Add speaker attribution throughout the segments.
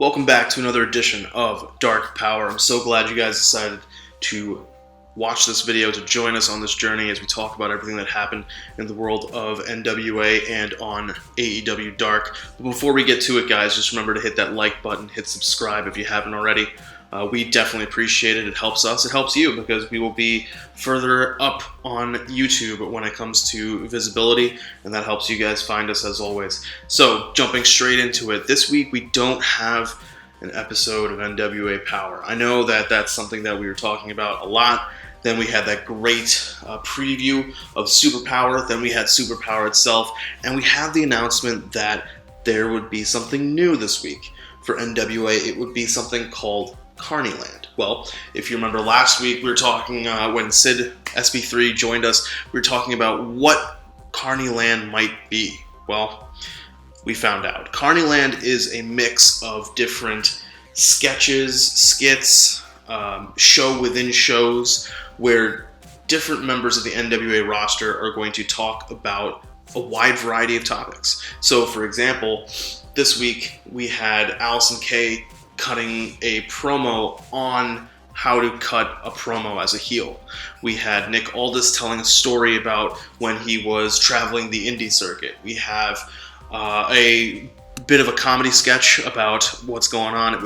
Speaker 1: Welcome back to another edition of Dark Power. I'm so glad you guys decided to watch this video, to join us on this journey as we talk about everything that happened in the world of NWA and on AEW Dark. But before we get to it, guys, just remember to hit that like button, hit subscribe if you haven't already. We definitely appreciate it. It helps us. It helps you because we will be further up on YouTube when it comes to visibility, and that helps you guys find us as always. So, jumping straight into it, this week we don't have an episode of NWA Power. I know that that's something that we were talking about a lot. Then we had that great preview of Superpower. Then we had Superpower itself, and we have the announcement that there would be something new this week. For NWA, it would be something called Carnyland. Well, if you remember last week, we were talking, when Sid SB3 joined us, we were talking about what Carnyland might be. Well, we found out. Carnyland is a mix of different sketches, skits, show within shows, where different members of the NWA roster are going to talk about a wide variety of topics. So, for example, this week we had Allison Kay cutting a promo on how to cut a promo as a heel. We had Nick Aldis telling a story about when he was traveling the indie circuit. We have a bit of a comedy sketch about what's going on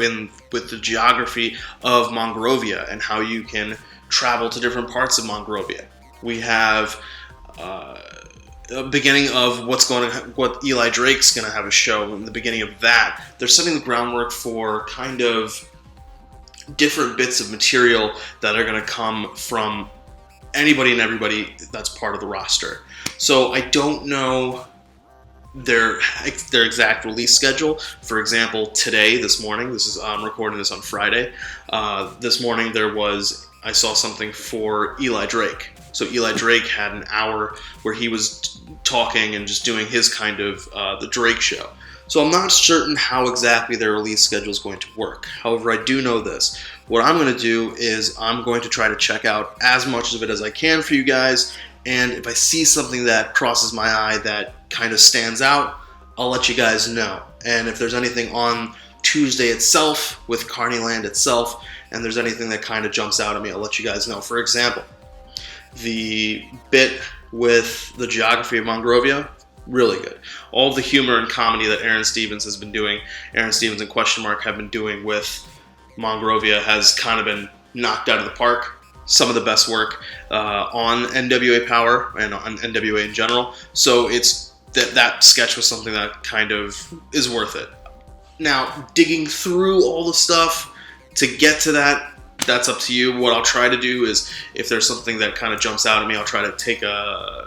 Speaker 1: with the geography of Monrovia and how you can travel to different parts of Monrovia. We have a beginning of what Eli Drake's going to have a show in the beginning of that. They're setting the groundwork for kind of different bits of material that are going to come from anybody and everybody that's part of the roster. So I don't know their exact release schedule. For example, this morning, I'm recording this on Friday. This morning I saw something for Eli Drake. So Eli Drake had an hour where he was talking and just doing his kind of the Drake show. So I'm not certain how exactly their release schedule is going to work. However, I do know this. What I'm going to do is I'm going to try to check out as much of it as I can for you guys. And if I see something that crosses my eye that kind of stands out, I'll let you guys know. And if there's anything on Tuesday itself with Carnyland itself, and there's anything that kind of jumps out at me, I'll let you guys know. For example, the bit with the geography of Monrovia, really good. All of the humor and comedy that Aaron Stevens has been doing, Aaron Stevens and Question Mark have been doing with Monrovia has kind of been knocked out of the park. Some of the best work on NWA Power and on NWA in general. So it's that sketch was something that kind of is worth it. Now, digging through all the stuff to get to that, that's up to you. What I'll try to do is, if there's something that kind of jumps out at me, I'll try to take a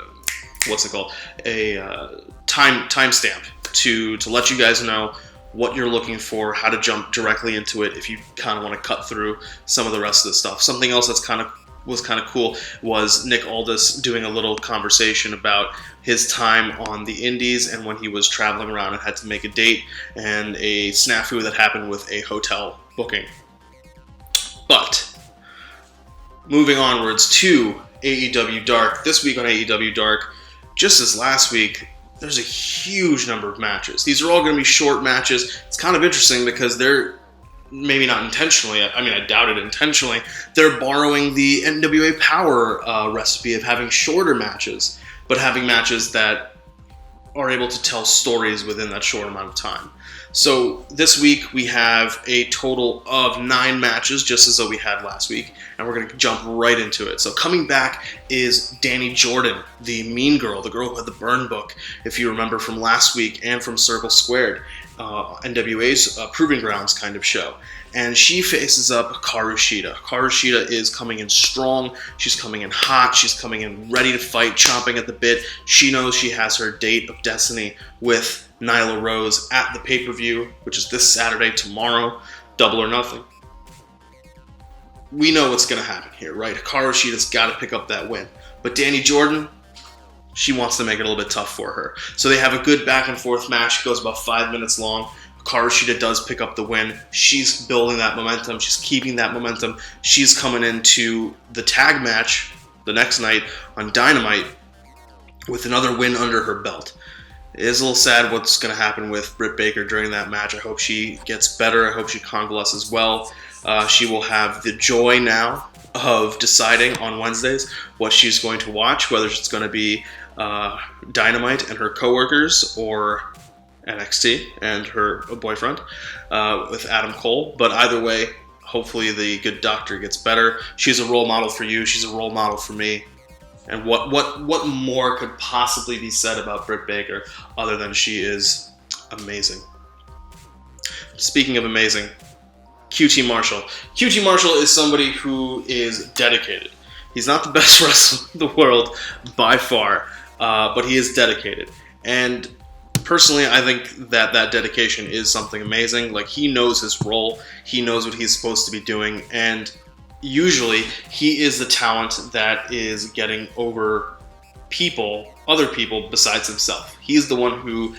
Speaker 1: timestamp to let you guys know what you're looking for, how to jump directly into it if you kind of want to cut through some of the rest of the stuff. Something else was kind of cool was Nick Aldis doing a little conversation about his time on the indies and when he was traveling around and had to make a date and a snafu that happened with a hotel booking. But moving onwards to AEW Dark, this week on AEW Dark, just as last week, there's a huge number of matches. These are all going to be short matches. It's kind of interesting because they're maybe not intentionally, I doubt it intentionally, they're borrowing the NWA Power recipe of having shorter matches, but having matches that are able to tell stories within that short amount of time. So this week we have a total of 9 matches, just as though we had last week, and we're going to jump right into it. So coming back is Danny Jordan, the mean girl, the girl who had the burn book, if you remember from last week and from Circle Squared, NWA's Proving Grounds kind of show. And she faces up Hikaru Shida. Hikaru Shida is coming in strong. She's coming in hot. She's coming in ready to fight, chomping at the bit. She knows she has her date of destiny with Nyla Rose at the pay-per-view, which is this Saturday, tomorrow, Double or Nothing. We know what's going to happen here, right? Hikaru Shida's got to pick up that win. But Danny Jordan, she wants to make it a little bit tough for her. So they have a good back and forth match. It goes about 5 minutes long. Hikaru Shida does pick up the win. She's building that momentum. She's keeping that momentum. She's coming into the tag match the next night on Dynamite with another win under her belt. It is a little sad what's going to happen with Britt Baker during that match. I hope she gets better. I hope she convalesces well. She will have the joy now of deciding on Wednesdays what she's going to watch, whether it's going to be Dynamite and her coworkers or NXT and her boyfriend with Adam Cole. But either way, hopefully the good doctor gets better. She's a role model for you. She's a role model for me. And what more could possibly be said about Britt Baker other than she is amazing? Speaking of amazing, QT Marshall. QT Marshall is somebody who is dedicated. He's not the best wrestler in the world by far, but he is dedicated. And personally, I think that dedication is something amazing. Like, he knows his role. He knows what he's supposed to be doing. And usually, he is the talent that is getting over other people besides himself. He's the one who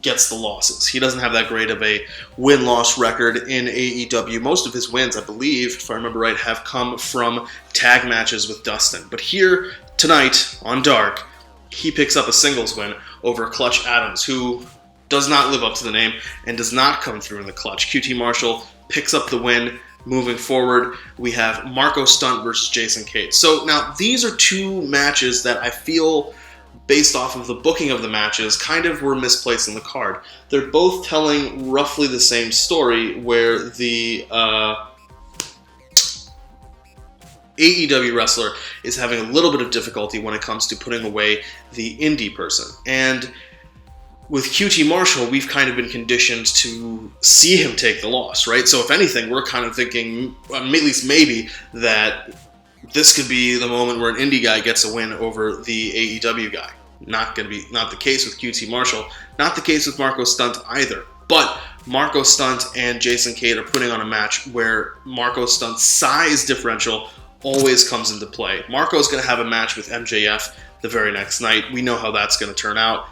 Speaker 1: gets the losses. He doesn't have that great of a win-loss record in AEW. Most of his wins, I believe, if I remember right, have come from tag matches with Dustin. But here, tonight, on Dark, he picks up a singles win over Clutch Adams, who does not live up to the name and does not come through in the clutch. QT Marshall picks up the win. Moving forward, we have Marco Stunt versus Jason Cade. So now, these are two matches that I feel, based off of the booking of the matches, kind of were misplaced in the card. They're both telling roughly the same story, where the AEW wrestler is having a little bit of difficulty when it comes to putting away the indie person. And with QT Marshall, we've kind of been conditioned to see him take the loss, right? So if anything, we're kind of thinking, at least maybe, that this could be the moment where an indie guy gets a win over the AEW guy. Not the case with QT Marshall. Not the case with Marco Stunt either. But Marco Stunt and Jason Cade are putting on a match where Marco Stunt's size differential always comes into play. Marco's going to have a match with MJF the very next night. We know how that's going to turn out.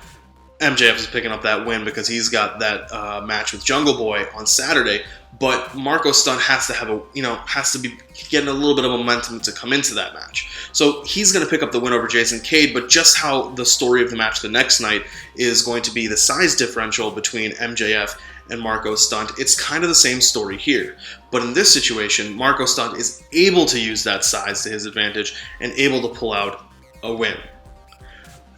Speaker 1: MJF is picking up that win because he's got that match with Jungle Boy on Saturday. But Marco Stunt has to be getting a little bit of momentum to come into that match. So he's going to pick up the win over Jason Cade, but just how the story of the match the next night is going to be the size differential between MJF and Marco Stunt, it's kind of the same story here. But in this situation, Marco Stunt is able to use that size to his advantage and able to pull out a win.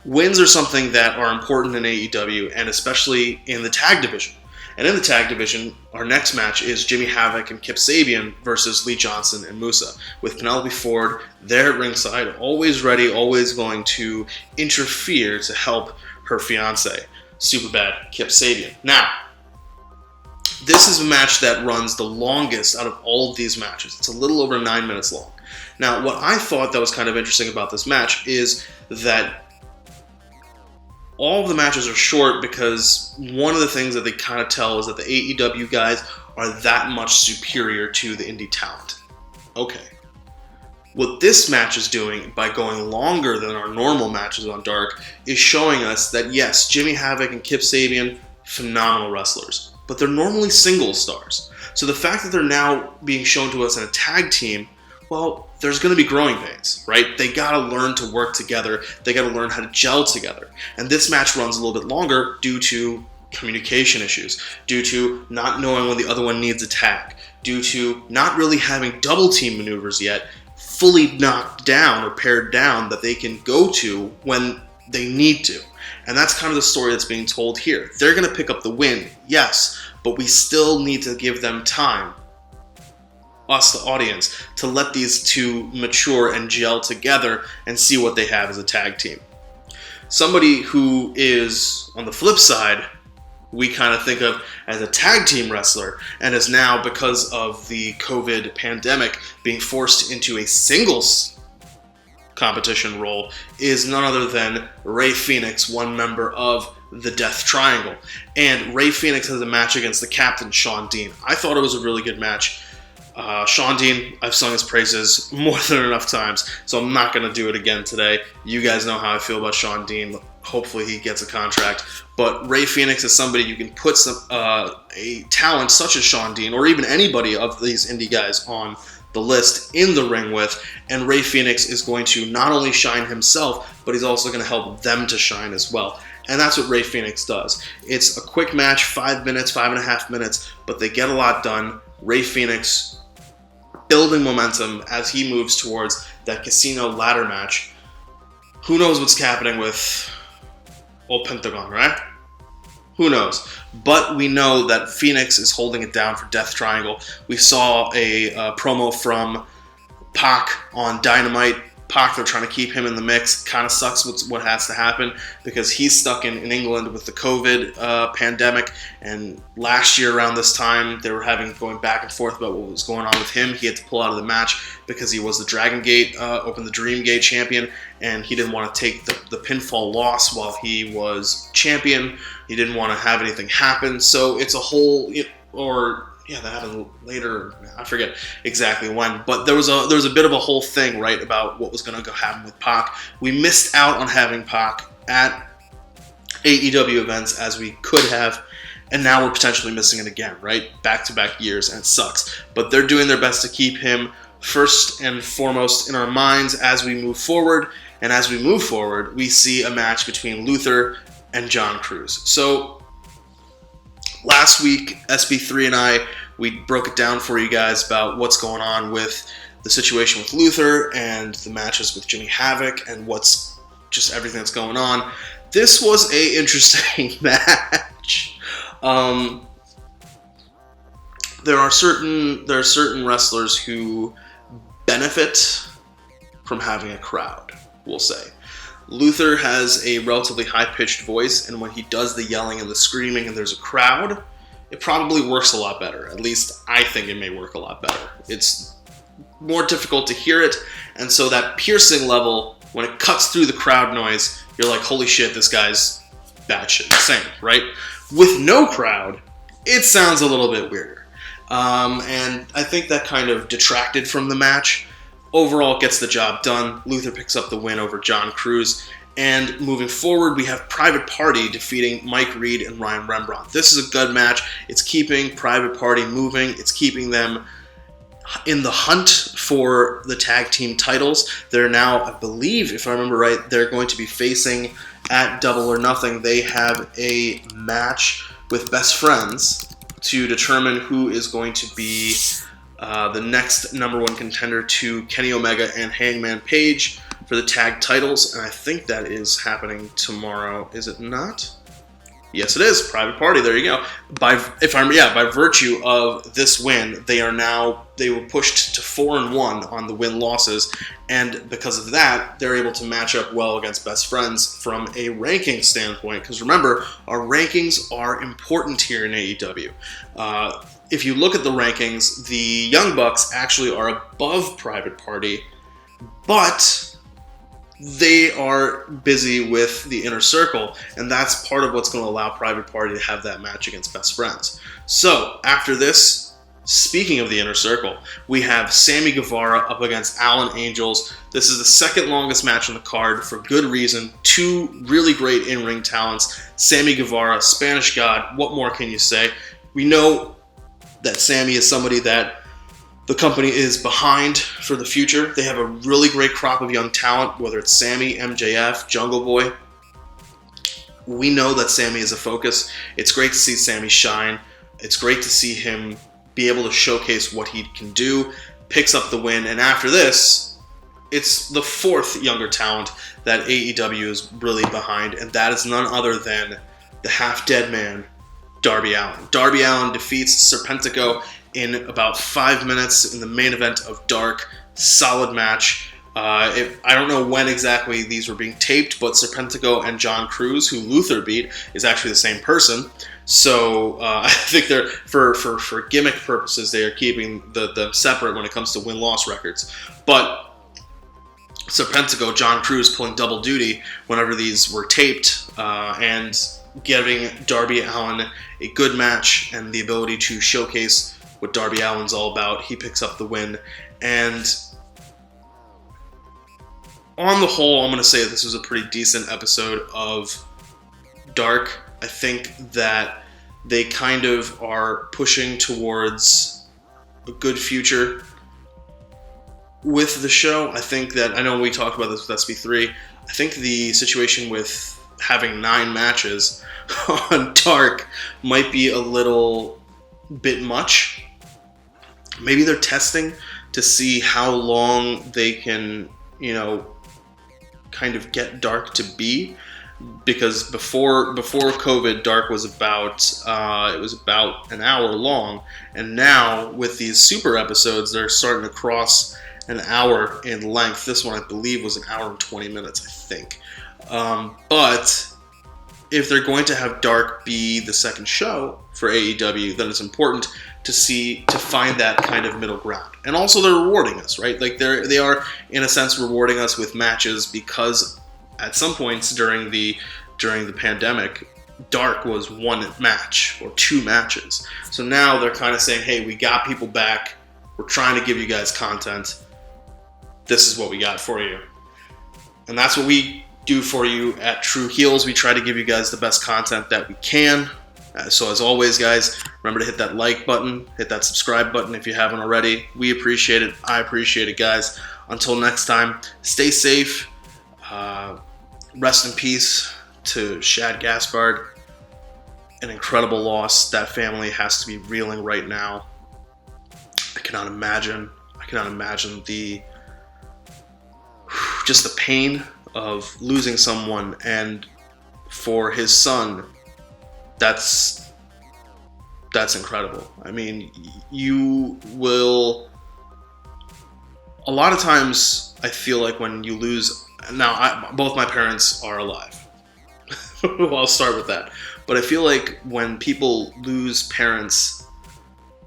Speaker 1: Wins are something that are important in AEW, and especially in the tag division. And in the tag division, our next match is Jimmy Havoc and Kip Sabian versus Lee Johnson and Musa, with Penelope Ford there at ringside, always ready, always going to interfere to help her fiance, Superbad Kip Sabian. Now, this is a match that runs the longest out of all of these matches. It's a little over 9 minutes long. Now, what I thought that was kind of interesting about this match is that all of the matches are short because one of the things that they kind of tell is that the AEW guys are that much superior to the indie talent. Okay. What this match is doing by going longer than our normal matches on Dark is showing us that yes, Jimmy Havoc and Kip Sabian, phenomenal wrestlers, but they're normally single stars. So the fact that they're now being shown to us in a tag team, well, there's going to be growing pains, right? They got to learn to work together. They got to learn how to gel together. And this match runs a little bit longer due to communication issues, due to not knowing when the other one needs a tag, due to not really having double team maneuvers yet fully knocked down or pared down that they can go to when they need to. And that's kind of the story that's being told here. They're going to pick up the win, yes, but we still need to give them time, us, the audience, to let these two mature and gel together and see what they have as a tag team. Somebody who is, on the flip side, we kind of think of as a tag team wrestler and is now, because of the COVID pandemic, being forced into a singles competition role is none other than Rey Fenix, one member of the Death Triangle. And Rey Fenix has a match against the captain, Shawn Dean. I thought it was a really good match. Shawn Dean, I've sung his praises more than enough times, so I'm not going to do it again today. You guys know how I feel about Shawn Dean. Hopefully he gets a contract. But Rey Fenix is somebody you can put a talent such as Shawn Dean, or even anybody of these indie guys on the list in the ring with, and Rey Fenix is going to not only shine himself, but he's also going to help them to shine as well. And that's what Rey Fenix does. It's a quick match, 5 minutes, 5.5 minutes, but they get a lot done. Rey Fenix building momentum as he moves towards that casino ladder match. Who knows what's happening with old Pentagon, right? Who knows? But we know that Phoenix is holding it down for Death Triangle. We saw a promo from Pac on Dynamite. Pac, they're trying to keep him in the mix. Kind of sucks what has to happen because he's stuck in England with the COVID pandemic. And last year around this time, they were going back and forth about what was going on with him. He had to pull out of the match because he was the Dragon Gate, the Dream Gate champion, and he didn't want to take the pinfall loss while he was champion. He didn't want to have anything happen. So it's a whole, that happened later. I forget exactly when, but there was a bit of a whole thing, right, about what was going to happen with Pac. We missed out on having Pac at AEW events as we could have, and now we're potentially missing it again, right? Back-to-back years, and it sucks. But they're doing their best to keep him first and foremost in our minds as we move forward. And as we move forward, we see a match between Luther and John Cruz. So last week, SB3 and I, we broke it down for you guys about what's going on with the situation with Luther and the matches with Jimmy Havoc and what's just everything that's going on. This was a interesting match. There are certain wrestlers who benefit from having a crowd, we'll say. Luther has a relatively high-pitched voice, and when he does the yelling and the screaming and there's a crowd, it probably works a lot better. At least I think it may work a lot better. It's more difficult to hear it, and so that piercing level, when it cuts through the crowd noise, you're like, holy shit, this guy's batshit insane, right? With no crowd, it sounds a little bit weirder. And I think that kind of detracted from the match. Overall, gets the job done. Luther picks up the win over John Cruz. And moving forward, we have Private Party defeating Mike Reed and Ryan Rembrandt. This is a good match. It's keeping Private Party moving. It's keeping them in the hunt for the tag team titles. They're now, I believe, if I remember right, they're going to be facing at Double or Nothing. They have a match with Best Friends to determine who is going to be the next number one contender to Kenny Omega and Hangman Page for the tag titles, and I think that is happening tomorrow. Is it not? Yes, it is. Private Party. There you go. By virtue of this win, they were pushed to 4-1 on the win-losses, and because of that, they're able to match up well against Best Friends from a ranking standpoint. Because remember, our rankings are important here in AEW. If you look at the rankings, the Young Bucks actually are above Private Party, but they are busy with the Inner Circle, and that's part of what's going to allow Private Party to have that match against Best Friends. So, after this, speaking of the Inner Circle, we have Sammy Guevara up against Alan Angels. This is the second longest match on the card for good reason. Two really great in-ring talents. Sammy Guevara, Spanish God, what more can you say? We know that Sammy is somebody that the company is behind for the future. They have a really great crop of young talent, whether it's Sammy, MJF, Jungle Boy. We know that Sammy is a focus. It's great to see Sammy shine. It's great to see him be able to showcase what he can do. Picks up the win, and after this, it's the fourth younger talent that AEW is really behind, and that is none other than the half-dead man, Darby Allin. Darby Allin defeats Serpentico in about 5 minutes in the main event of Dark. Solid match. I don't know when exactly these were being taped, but Serpentico and John Cruz, who Luther beat, is actually the same person. So I think they're for gimmick purposes, they are keeping them separate when it comes to win-loss records. But Serpentico, John Cruz pulling double duty whenever these were taped, and giving Darby Allin a good match and the ability to showcase what Darby Allin's all about. He picks up the win, and on the whole, I'm going to say that this was a pretty decent episode of Dark. I think that they kind of are pushing towards a good future with the show. I think that, I know we talked about this with SB3, I think the situation with having 9 matches on Dark might be a little bit much. Maybe they're testing to see how long they can, kind of get Dark to be. Because before COVID, Dark was about an hour long, and now with these super episodes, they're starting to cross an hour in length. This one, I believe, was an hour and 20 minutes, I think. But if they're going to have Dark be the second show for AEW, then it's important to find that kind of middle ground. And also, they're rewarding us, right? Like they are in a sense rewarding us with matches, because at some points during the pandemic, Dark was 1 match or 2 matches. So now they're kind of saying, hey, we got people back. We're trying to give you guys content. This is what we got for you. And that's what we do for you at True Heels. We try to give you guys the best content that we can. So as always, guys, remember to hit that like button, hit that subscribe button if you haven't already. We appreciate it. I appreciate it, guys. Until next time, stay safe. Rest in peace to Shad Gaspard. An incredible loss. That family has to be reeling right now. I cannot imagine just the pain of losing someone. And for his son, that's incredible. I mean, a lot of times I feel like when you lose. Now, both my parents are alive. Well, I'll start with that. But I feel like when people lose parents,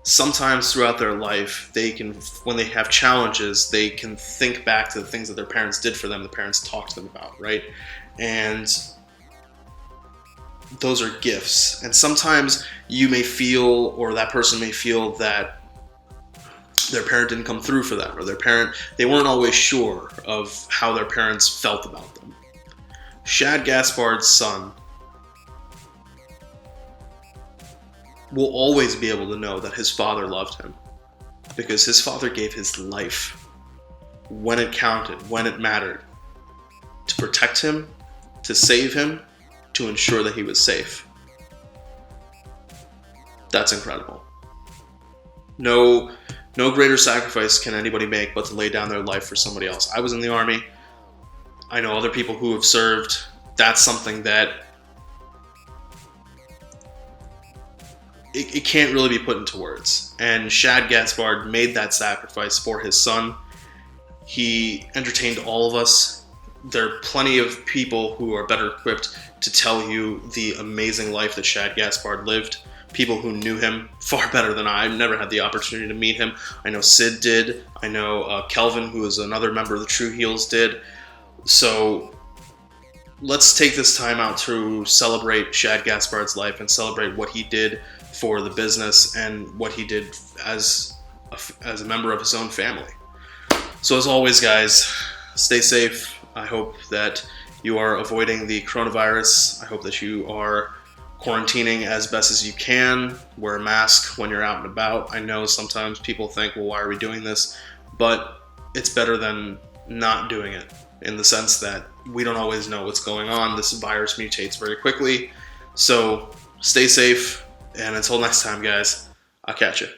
Speaker 1: sometimes throughout their life, when they have challenges, they can think back to the things that their parents did for them, the parents talked to them about, right? And those are gifts. And sometimes you may feel, or that person may feel, that their parent didn't come through for them, or they weren't always sure of how their parents felt about them. Shad Gaspard's son will always be able to know that his father loved him, because his father gave his life when it counted, when it mattered, to protect him, to save him, to ensure that he was safe. That's incredible. No greater sacrifice can anybody make but to lay down their life for somebody else. I was in the Army. I know other people who have served. That's something that it can't really be put into words. And Shad Gaspard made that sacrifice for his son. He entertained all of us. There are plenty of people who are better equipped to tell you the amazing life that Shad Gaspard lived. People who knew him far better than I. I've never had the opportunity to meet him. I know Sid did. I know Kelvin, who is another member of the True Heels, did. So let's take this time out to celebrate Shad Gaspard's life and celebrate what he did for the business and what he did as a member of his own family. So as always, guys, stay safe. I hope that you are avoiding the coronavirus. I hope that you are quarantining as best as you can. Wear a mask when you're out and about. I know sometimes people think, well, why are we doing this? But it's better than not doing it, in the sense that we don't always know what's going on. This virus mutates very quickly. So stay safe, and until next time, guys, I'll catch you.